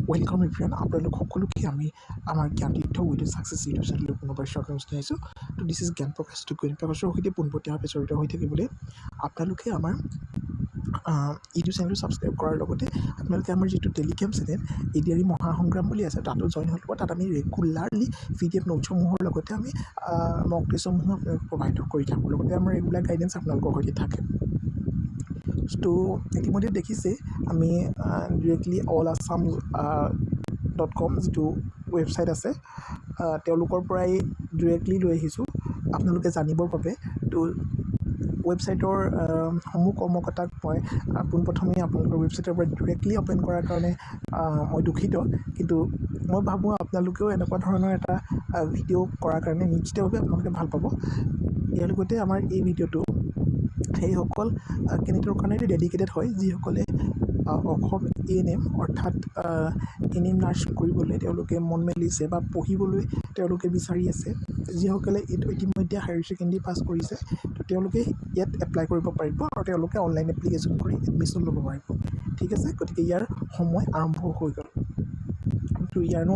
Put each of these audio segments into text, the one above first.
Welcome এভৰিওয়ান, আপোনালোক সকলোকে আমি আমাৰ জ্ঞানতীৰ্থ উইথ ছাকচেছ ইউটিউব চেনেললৈ পুনৰবাৰ স্বাগতম জনাইছোঁ। তো দিছ ইজ জ্ঞান প্ৰকাশ জ্ঞান প্ৰকাশৰ সৈতে পোনপটীয়াভাৱে জড়িত হৈ থাকিবলৈ আপোনালোকে আমাৰ ইউটিউব চেনেলটো ছাবস্ক্ৰাইব কৰাৰ লগতে আপোনালোকে আমাৰ যিটো টেলিগ্ৰাম চেনেল এডিআৰই মহাসংগ্ৰাম বুলি আছে তাতো জইন হৈ ল'ব। তাত আমি ৰেগুলাৰলি PDF নোটছসমূহৰ লগতে আমি মক টেষ্টসমূহ প্ৰভাইড কৰি থাকোঁ, লগতে আমাৰ ৰেগুলাৰ গাইডেঞ্চ আপোনালোকৰ সৈতে থাকে। তো ইতিমধ্যে দেখিছে আমি ডিৰেক্টলি allassam.com যিটো ৱেবছাইট আছে তেওঁলোকৰ পৰাই ডিৰেক্টলি লৈ আহিছোঁ আপোনালোকে জানিবৰ বাবে। তো ৱেবছাইটৰ সমূহ কৰ্মকৰ্তাক মই পোনপ্ৰথমে আপোনালোকৰ ৱেবছাইটৰ পৰা ডিৰেক্টলি অপেন কৰাৰ কাৰণে মই দুখিত, কিন্তু মই ভাবোঁ আপোনালোকেও এনেকুৱা ধৰণৰ এটা ভিডিঅ' কৰাৰ কাৰণে নিশ্চিতভাৱে আপোনালোকে ভাল পাব। ইয়াৰ লগতে আমাৰ এই ভিডিঅ'টো সেইসকল কেণ্ডিডেটৰ কাৰণে ডেডিকেটেড হয় যিসকলে অসম ANM অৰ্থাৎ ANM নাৰ্ছিং কৰিবলৈ তেওঁলোকে মন মেলিছে বা পঢ়িবলৈ তেওঁলোকে বিচাৰি আছে। যিসকলে ইতিমধ্যে হায়াৰ ছেকেণ্ডেৰী পাছ কৰিছে তো তেওঁলোকে ইয়াত এপ্লাই কৰিব পাৰিব আৰু তেওঁলোকে অনলাইন এপ্লিকেশ্যন কৰি এডমিশ্যন ল'ব পাৰিব। ঠিক আছে, গতিকে ইয়াৰ সময় আৰম্ভ হৈ গ'ল। তো ইয়াৰনো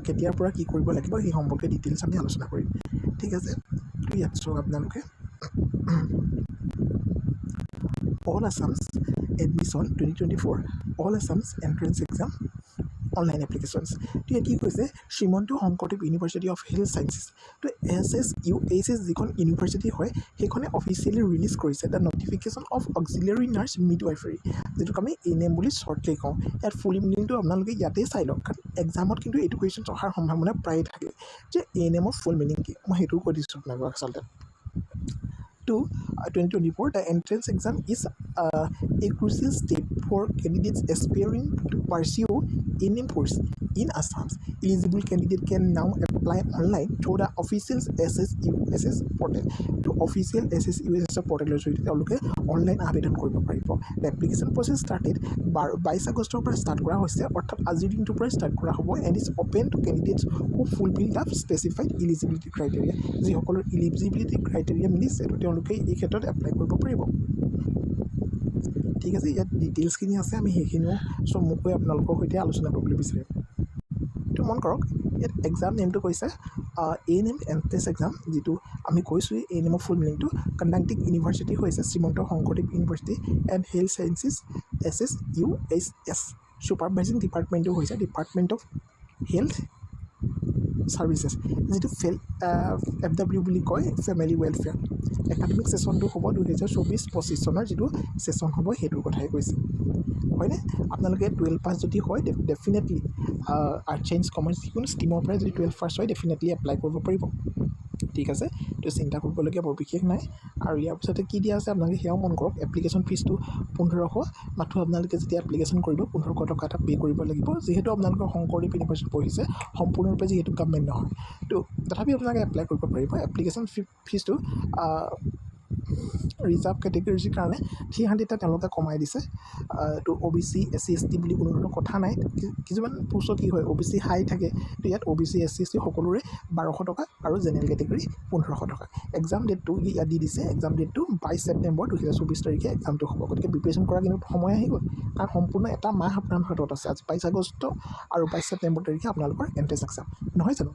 কেতিয়াৰ পৰা কি কৰিব লাগিব সেই সম্পৰ্কে ডিটেইলছ আমি আলোচনা কৰিম। ঠিক আছে, তো ইয়াত চাওক আপোনালোকে All Assams Admission 2024 All Assams Entrance Exam online applications. তো ইয়াত কি কৈছে, Srimanta Sankardev university of health sciences. তো SSUHS যিখন ইউনিভাৰ্চিটি হয় সেইখনে অফিচিয়েলি ৰিলিজ কৰিছে the notification of auxiliary nurse midwifery, যিটোক আমি ANM বুলি শ্বৰ্টলি কওঁ। ইয়াত ফুল মিনিংটো আপোনালোকে ইয়াতেই চাই লওক, কাৰণ এক্সামত কিন্তু এইটো কুৱেশ্যন অহাৰ সম্ভাৱনা প্ৰায়ে থাকে যে ANMৰ ফুল মিনিং কি। মই সেইটোও কৈ দিছোঁ আপোনালোকক আচলতে। To 2024, the entrance exam is a crucial step for candidates aspiring to pursue ANM course in Assam. Eligible candidate can now apply online through the official SSUHS portal. To official SSUHS portal জৰিয়তে তেওঁলোকে online আবেদন কৰিব পাৰিব। The application process started 22 আগষ্টৰ পৰা start কৰা হৈছে, অৰ্থাৎ আজিৰ দিনটোৰ পৰা ষ্টাৰ্ট কৰা হ'ব। And is open to candidates who fulfil the specified eligibility criteria. যিসকলৰ ইলিজিবিলিটি ক্ৰাইটেৰিয়া মিলিছে তো তেওঁলোকে এই ক্ষেত্ৰত এপ্লাই কৰিব পাৰিব। ঠিক আছে, ইয়াত ডিটেইলছখিনি আছে, আমি সেইখিনিও চমুকৈ আপোনালোকৰ সৈতে আলোচনা কৰিবলৈ বিচাৰিম। তো মন কৰক, ইয়াত এক্সাম নেমটো কৈছে ANM এণ্ট্ৰেন্স এক্সাম, যিটো আমি কৈছোঁৱেই ANMৰ ফুল মিনিংটো। কণ্ডাক্টিং ইউনিভাৰ্চিটি হৈছে Srimanta Sankardev university and health sciences SSUHS। Supervising ডিপাৰ্টমেণ্টটো হৈছে ডিপাৰ্টমেণ্ট অফ হেল্থ ছাৰ্ভিচেছ, যিটো FW বুলি কয়, ফেমিলি ৱেলফেয়াৰ। একাডেমিক ছেশ্যনটো হ'ব 2024-25 চনৰ যিটো ছেশ্যন হ'ব সেইটোৰ কথাই কৈছে, হয়নে? আপোনালোকে 12 পাছ যদি হয় ডেফিনেটলি আৰ্টছ ছায়েন্স কমাৰ্চ যিকোনো ষ্ট্ৰীমৰ পৰাই যদি 12 পাছ হয় ডেফিনেটলি এপ্লাই কৰিব পাৰিব। ঠিক আছে, তো চিন্তা কৰিবলগীয়া বৰ বিশেষ নাই। আৰু ইয়াৰ পিছতে কি দিয়া আছে আপোনালোকে সেয়াও মন কৰক। এপ্লিকেশ্যন ফিজটো 1500, মাথো আপোনালোকে যেতিয়া এপ্লিকেশ্যন কৰিব 1500 টকা এটা পে' কৰিব লাগিব। যিহেতু আপোনালোকৰ শংকৰদেৱ ইউনিভাৰ্চিটিত পঢ়িছে, সম্পূৰ্ণৰূপে যিহেতু গভৰ্ণমেণ্ট নহয়, তো তথাপি আপোনালোকে এপ্লাই কৰিব পাৰিব। এপ্লিকেশ্যন ফিজটো ৰিজাৰ্ভ কেটেগৰীৰ কাৰণে 300 এটা তেওঁলোকে কমাই দিছে। তো OBC SC ST বুলি কোনো ধৰণৰ কথা নাই। কিছুমান পোষ্টত কি হয় OBC হাই থাকে, তো ইয়াত OBC SC ST সকলোৰে 1200 টকা আৰু জেনেৰেল কেটেগৰী 1500 টকা। এক্সাম ডেটটো ইয়াত দি দিছে, এক্সাম ডেটটো 22 ছেপ্টেম্বৰ 2024 তাৰিখে এক্সামটো হ'ব। গতিকে প্ৰিপেৰেশ্যন কৰা কিন্তু সময় আহি গ'ল, কাৰণ সম্পূৰ্ণ এটা মাহ আপোনাৰ হাতত আছে। আজি 22 আগষ্ট আৰু 22 ছেপ্টেম্বৰ তাৰিখে আপোনালোকৰ এণ্ট্ৰেন্স এক্সাম, নহয় জানো?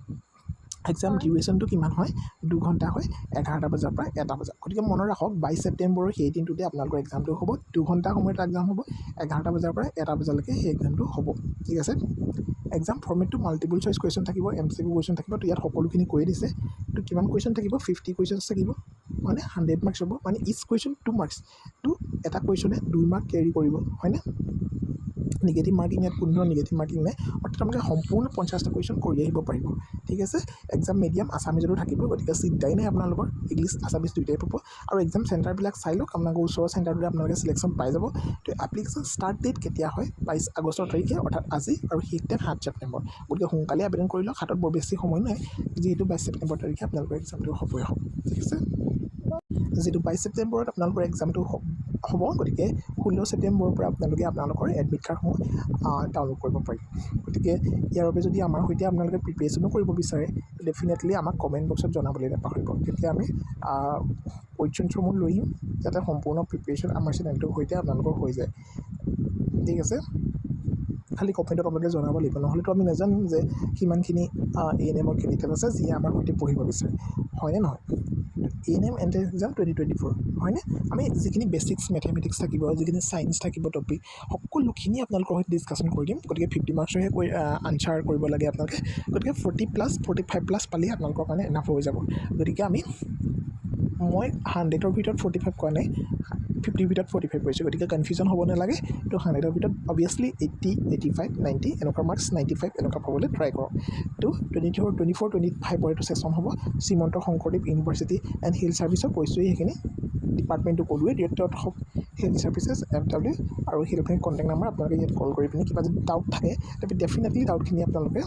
এক্সাম ডিউৰেশ্যনটো কিমান হয়? 2 ঘণ্টা হয়, 11টা বজাৰ পৰা 1টা বজা। গতিকে মনত ৰাখক 22 ছেপ্টেম্বৰৰ সেই দিনটোতে আপোনালোকৰ এক্সামটো হ'ব। 2 ঘণ্টা সময়ত এক্সাম হ'ব, 11টা বজাৰ পৰা 1টা বজালৈকে সেই এক্সামটো হ'ব। ঠিক আছে, এক্সাম ফৰ্মেটটো মাল্টিপল চইচ কুৱেশ্যন থাকিব, MCQ কুৱেশ্যন থাকিব। তো ইয়াত সকলোখিনি কৈয়ে দিছে। তো কিমান কুৱেশ্যন থাকিব? 50 কুৱেশ্যনছ থাকিব, মানে 100 মাৰ্কছ হ'ব, মানে ইচ কুৱেশ্যন 2 মাৰ্কছ। তো এটা কুৱেশ্যনে 2 মাৰ্ক কেৰি কৰিব, হয়নে? নিগেটিভ মাৰ্কিং ইয়াত কোনো ধৰণৰ নিগেটিভ মাৰ্কিং নাই, অৰ্থাৎ আপোনালোকে সম্পূৰ্ণ 50টা কুৱেশ্যন কৰি আহিব পাৰিব। ঠিক আছে, এক্সাম মিডিয়াম আছামিজতো থাকিব, গতিকে চিন্তাই নাই আপোনালোকৰ। ইংলিছ আছামিজ দুয়োটাই পাব। আৰু এক্সাম চেণ্টাৰবিলাক চাই লওক, আপোনালোকৰ ওচৰৰ চেণ্টাৰটোতে আপোনালোকে চিলেকশ্যন পাই যাব। তো এপ্লিকেশ্যন ষ্টাৰ্ট ডেট কেতিয়া হয়? 22 আগষ্টৰ তাৰিখে, অৰ্থাৎ আজি, আৰু শেষ ডেট 7 ছেপ্টেম্বৰ। গতিকে সোনকালে আবেদন কৰি লওক, হাতত বৰ বেছি সময় নাই, যিহেতু 22 ছেপ্টেম্বৰ তাৰিখে আপোনালোকৰ এক্সামটো হ'বই হ'ব। ঠিক আছে, যিটো 22 ছেপ্টেম্বৰত আপোনালোকৰ এক্সামটো হ'ব, গতিকে 16 ছেপ্টেম্বৰৰ পৰা আপোনালোকে আপোনালোকৰ এডমিট কাৰ্ডসমূহ ডাউনলোড কৰিব পাৰিব। গতিকে ইয়াৰ বাবে যদি আমাৰ সৈতে আপোনালোকে প্ৰিপেৰেশ্যনো কৰিব বিচাৰে ডেফিনেটলি আমাক কমেণ্ট বক্সত জনাবলৈ নাপাহৰিব। তেতিয়া আমি কুৱেশ্যনসমূহ লৈ আহিম, যাতে সম্পূৰ্ণ প্ৰিপেৰেশ্যন আমাৰ চেনেলটোৰ সৈতে আপোনালোকৰ হৈ যায়। ঠিক আছে, খালি কমেণ্টত আপোনালোকে জনাব লাগিব, নহ'লেতো আমি নাজানিম যে কিমানখিনি ANM কেণ্ডিডেট আছে যিয়ে আমাৰ সৈতে পঢ়িব বিচাৰে, হয়নে নহয়? ANM এণ্ট্ৰেন্স এক্সাম 2024 হয়নে? আমি যিখিনি বেছিক্স মেথমেটিক্স থাকিব, যিখিনি ছায়েন্স থাকিব টপিক, সকলোখিনি আপোনালোকৰ সৈতে ডিছকাশ্যন কৰি দিম। গতিকে 50 মাৰ্কছৰহে আনচাৰ কৰিব লাগে আপোনালোকে। গতিকে 40+45+ পালেই আপোনালোকৰ কাৰণে এনাফ হৈ যাব। গতিকে মই 100ৰ ভিতৰত 45 কোৱা নাই, 50ৰ ভিতৰত 45 কৈছোঁ। গতিকে কনফিউজন হ'ব নালাগে। তো 100ৰ ভিতৰত অবভিয়াছলি 80, 85, 90 এনেকুৱা মাৰ্কছ, 95 এনেকুৱা পাবলৈ ট্ৰাই কৰক। তো 24-25 এইটো ছেশ্যন হ'ব Srimanta Sankardev university and health ছাৰ্ভিচৰ, কৈছোঁৱেই সেইখিনি ডিপাৰ্টমেণ্টটো ক'লোৱেই, directorate of health services FW, আৰু হেল্থখিনি কণ্টেক্ট নাম্বাৰ আপোনালোকে ইয়াত কল কৰি পিনি কিবা যদি ডাউট থাকে তেন্তে ডেফিনেটলি ডাউটখিনি আপোনালোকে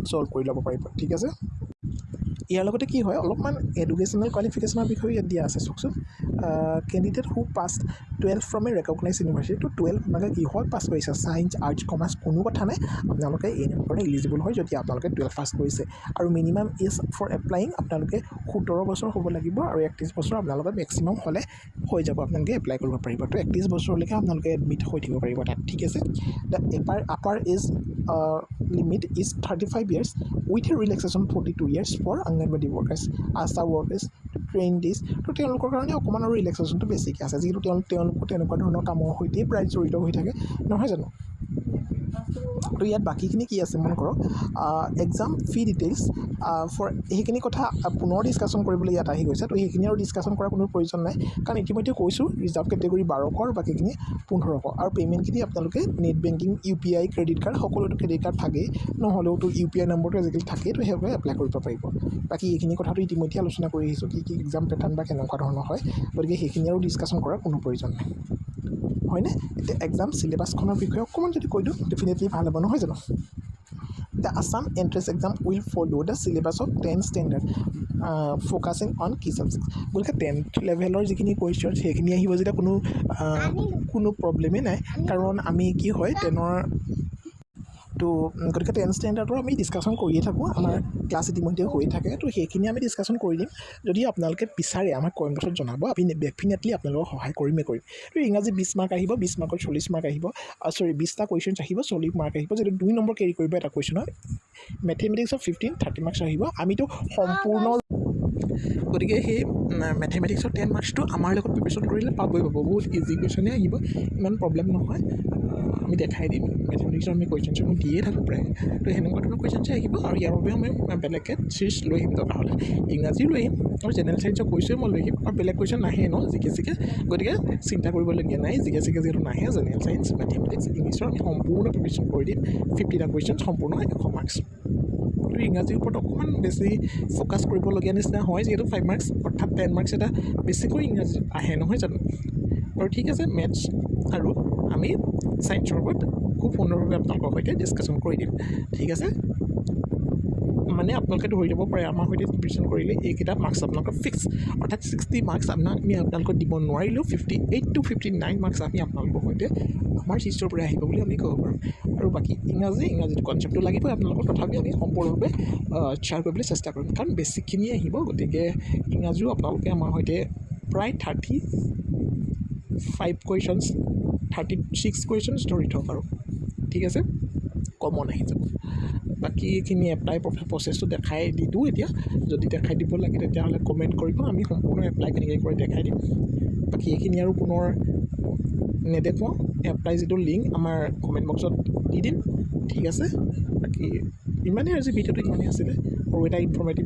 ছল্ভ কৰি ল'ব পাৰিব, ঠিক আছে? ইয়াৰ লগতে কি হয়, অলপমান এডুকেশ্যনেল কোৱালিফিকেশ্যনৰ বিষয়ে ইয়াত দিয়া আছে। চাওকচোন, candidate who pass 12 from A recognise university. তো 12 আপোনালোকে কি হয় পাছ কৰিছে, ছায়েন্স, আৰ্টছ, কমাৰ্চ কোনো কথা নাই, আপোনালোকে ANM কাৰণে এলিজিবল হয় যদি আপোনালোকে 12 পাছ কৰিছে। আৰু মিনিমাম এজ ফৰ এপ্লাইং আপোনালোকে 17 বছৰ হ'ব লাগিব, আৰু 31 বছৰ আপোনালোকে মেক্সিমাম হ'লে হৈ যাব, আপোনালোকে এপ্লাই কৰিব পাৰিব। তো 31 বছৰলৈকে আপোনালোকে এডমিট হৈ থাকিব পাৰিব তাত, ঠিক আছে? The upper age limit is 35 years with a relaxation 42 years for Anganwadi workers, ASHA workers, ট্ৰেইনিজ। তো তেওঁলোকৰ কাৰণে অকণমান আৰু ৰিলেক্সেশ্যনটো বেছিকৈ আছে, যিহেতু তেওঁলোকো তেনেকুৱা ধৰণৰ কামৰ সৈতেই প্ৰায় জড়িত হৈ থাকে, নহয় জানো? তো ইয়াত বাকীখিনি কি আছে মন কৰক, এক্সাম ফি ডিটেইলছ ফৰ সেইখিনি কথা পুনৰ ডিছকাশ্যন কৰিবলৈ ইয়াত আহি গৈছে। তো সেইখিনি আৰু ডিছকাশ্যন কৰাৰ কোনো প্ৰয়োজন নাই, কাৰণ ইতিমধ্যে কৈছোঁ ৰিজাৰ্ভ কেটেগৰী 1200 আৰু বাকীখিনি 1500। আৰু পে'মেণ্টখিনি আপোনালোকে net banking, UPI, credit card, সকলোতো ক্ৰেডিট কাৰ্ড থাকেই, নহ'লেওতো UPI নম্বৰটো আজিকালি থাকেই, তো সেইবাবে এপ্লাই কৰিব পাৰিব। বাকী এইখিনি কথাটো ইতিমধ্যে আলোচনা কৰি আহিছোঁ, কি এক্সাম পেটাৰ্ণ বা কেনেকুৱা ধৰণৰ হয়, গতিকে সেইখিনি আৰু ডিছকাশ্যন কৰাৰ কোনো প্ৰয়োজন নাই, হয়নে? এতিয়া এক্সাম চিলেবাছখনৰ বিষয়ে অকণমান যদি কৈ দিওঁ ডেফিনেটলি ভাল হ'ব, নহয় জানো? The Assam entrance exam will follow the syllabus of 10 standard, focusing on key subjects. গতিকে 10th লেভেলৰ যিখিনি কুৱেশ্যন সেইখিনি আহিব যেতিয়া কোনো প্ৰব্লেমেই নাই, কাৰণ আমি কি হয় 10ৰ তো গতিকে 10 ষ্টেণ্ডাৰ্ডৰ আমি ডিছকাশ্যন কৰিয়ে থাকোঁ, আমাৰ ক্লাছ ইতিমধ্যে হৈ থাকে। তো সেইখিনি আমি ডিছকাশ্যন কৰি দিম। যদি আপোনালোকে বিচাৰে আমাক কমেণ্টছত জনাব, আমি ডেফিনেটলি আপোনালোকক সহায় কৰিম। তো ইংৰাজী 20 মাৰ্ক আহিব, 20 মাৰ্কত 40 মাৰ্ক আহিব, 20টা কুৱেশ্যনছ আহিব, 40 মাৰ্ক আহিব, যিটো 2 নম্বৰ কেৰি কৰিব এটা কুৱেশ্যনত। মেথমেটিক্সত 15, 30 মাৰ্কছ আহিব। আমিতো সম্পূৰ্ণ, গতিকে সেই মেথমেটিক্সৰ 10 মাৰ্কছটো আমাৰ লগত প্ৰিপেৰেশ্যন কৰিলে পাবই পাব, বহুত ইজি কুৱেশ্যনেই আহিব, ইমান প্ৰব্লেম নহয়। আমি দেখাই দিম, মেথমেটিক্সৰ আমি কুৱেশ্যনসমূহ দিয়ে থাকোঁ প্ৰায়। তো সেনেকুৱা ধৰণৰ কুৱেশ্যনছে আহিব, আৰু ইয়াৰ বাবে আমি বেলেগকৈ চিৰিজ লৈ আহিম, দৰকাৰ হ'লে ইংৰাজীও লৈ আহিম, আৰু জেনেৰেল ছায়েন্সৰ কৈছোৱে মই লৈ আহিম। আৰু বেলেগ কুৱেশ্যন নাহে ন জিকে, গতিকে চিন্তা কৰিবলগীয়া নাই। জিকে যিহেতু নাহে, জেনেৰেল ছায়েন্স, মেথমেটিক্স, ইংলিছৰ আমি সম্পূৰ্ণ প্ৰিপেৰেশ্যন কৰি দিম। 50টা কুৱেশ্যন সম্পূৰ্ণ 100 মাৰ্কছ। তো ইংৰাজীৰ ওপৰত অকণমান বেছি ফ'কাছ কৰিবলগীয়া নিচিনা হয়, যিহেতু 5 মাৰ্কছ অৰ্থাৎ 10 মাৰ্কছ এটা বেছিকৈ ইংৰাজী আহে, নহয় জানো? আৰু ঠিক আছে, মেথছ আৰু আমি ছায়েন্সৰ ওপৰত খুব সুন্দৰভাৱে আপোনালোকৰ সৈতে ডিছকাশ্যন কৰি দিম, ঠিক আছে? মানে আপোনালোকে ধৰি ল'ব পাৰে আমাৰ সৈতে প্ৰিপেৰেশ্যন কৰিলে এইকেইটা মাৰ্কছ আপোনালোকৰ ফিক্স, অৰ্থাৎ 60 মাৰ্কছ আমি আপোনালোকক দিব নোৱাৰিলেও 58 to 59 মাৰ্কছ আমি আপোনালোকৰ সৈতে আমাৰ চিষ্টৰ পৰা আহিব বুলি আমি ক'ব পাৰোঁ। আৰু বাকী ইংৰাজীটো কনচেপ্টটো লাগিবই আপোনালোকক, তথাপি আমি সম্পূৰ্ণৰূপে শ্বেয়াৰ কৰিবলৈ চেষ্টা কৰিম, কাৰণ বেছিকখিনি আহিব। গতিকে ইংৰাজীও আপোনালোকে আমাৰ সৈতে প্ৰায় 35 কুৱেশ্যনছ, 36 কুৱেশ্যনছ ধৰি থওক, আৰু ঠিক আছে, কমন আহি যাব। বাকী এইখিনি এপ্লাই প্ৰচেছটো দেখাই দিওঁ এতিয়া, যদি দেখাই দিব লাগে তেতিয়াহ'লে কমেণ্ট কৰিব, আমি সম্পূৰ্ণ এপ্লাই কেনেকৈ কৰি দেখাই দিম। বাকী এইখিনি আৰু পুনৰ নেদেখুৱাওঁ, এপ্লাই যিটো লিংক আমাৰ কমেণ্ট বক্সত দি দিম, ঠিক আছে? বাকী ইমানেই, আজি ভিডিঅ'টো ইমানেই আছিলে, আৰু এটা ইনফৰ্মেটিভ